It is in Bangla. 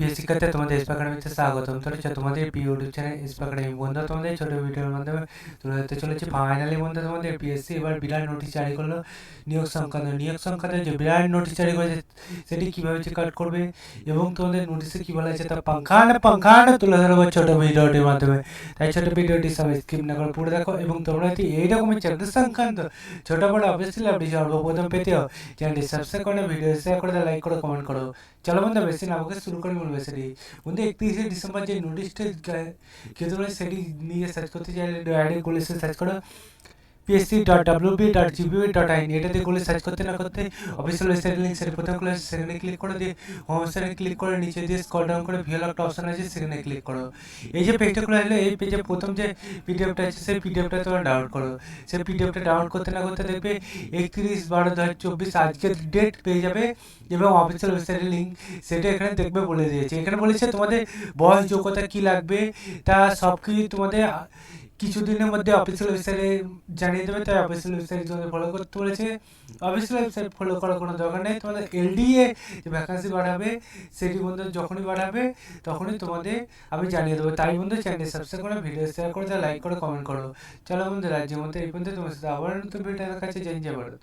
প্রিয় শিক্ষার্থী, তোমাদের এসপি একাডেমিতে স্বাগতম। তোমাদের প্রিয় ইউটিউব চ্যানেল এসপি একাডেমি। বন্ধু, তোমাদের ছোট ভিডিওর মাধ্যমে তুলে ধরতে চলেছি ফাইনালি বন্ধু তোমাদের পিএসসি এবার বিরাট নোটিশ জারি করলো নিয়োগ সংক্রান্ত যে বিরাট নোটিশ জারি করেছে সেটি কীভাবে চেক আউট করবে এবং তোমাদের নোটিশে কী বলা আছে তা পাংখানা তুলে ধরবো ছোট ভিডিওটির মাধ্যমে। তাই ছোট ভিডিওটি সবাই স্কিপ না করে পুরো দেখো এবং তোমরা যদি এইরকমই চ্যানেল সংক্রান্ত ছোট বড় অবশ্যই আপনি সর্বপ্রথম পেতেও চ্যানেলটি সাবস্ক্রাইব করে ভিডিও শেয়ার করে লাইক করো কমেন্ট করো। চলো বন্ধু বেশি না আমাকে শুরু করে বলবে সেটি বন্ধু 31শে ডিসেম্বর যে নোটিশটা কেতন সেটি নিয়ে সার্চ করতে চাইলে ডাইরেক্ট গুগলে সার্চ করো psc.wp.gb.in এটাতে গুগলে সার্চ করতে না করতে অফিসিয়াল ওয়েবসাইট লিংক সেটা প্রথম ক্লাস সেখানে ক্লিক করে দিয়ে হোম ওয়েবসাইটে ক্লিক করে নিচে দিয়ে স্ক্রল ডাউন করে ভিউল একটা অপশন আছে সেখানে ক্লিক করো। এই যে পেজটা খোলা হলো এই পেজে প্রথম যে পিডিএফটা আছে সেই পিডিএফটা তোমরা ডাউনলোড করো। সেই পিডিএফটা ডাউনলোড করতে না করতে দেখবে 31/12/2024 আজকের ডেট পেয়ে যাবে এবং অফিসিয়াল ওয়েবসাইটের লিঙ্ক সেটা এখানে দেখবে বলে দিয়েছে। এখানে বলেছে তোমাদের বয়স যোগ্যতা কী লাগবে তা সব কিছু তোমাদের কিছুদিনের মধ্যে অফিসিয়াল ওয়েবসাইটে জানিয়ে দেবে। তাই অফিসিয়াল ওয়েবসাইট তোমাদের ফলো করতে বলেছে। অফিসিয়াল ওয়েবসাইট ফলো করার কোনো দরকার নেই। তোমাদের এলডিএ যে ভ্যাকান্সি বাড়াবে সেটি বন্ধু যখনই বাড়াবে তখনই তোমাদের আমি জানিয়ে দেবো। তাই বন্ধু চ্যানেল সাবস্ক্রাইব করে ভিডিও শেয়ার করে লাইক করে কমেন্ট করো। চলো বন্ধু রাজ্যের মধ্যে এই পর্যন্ত তোমার সাথে আবার নতুন ভিডিও দেখাচ্ছে। জয় ভারত।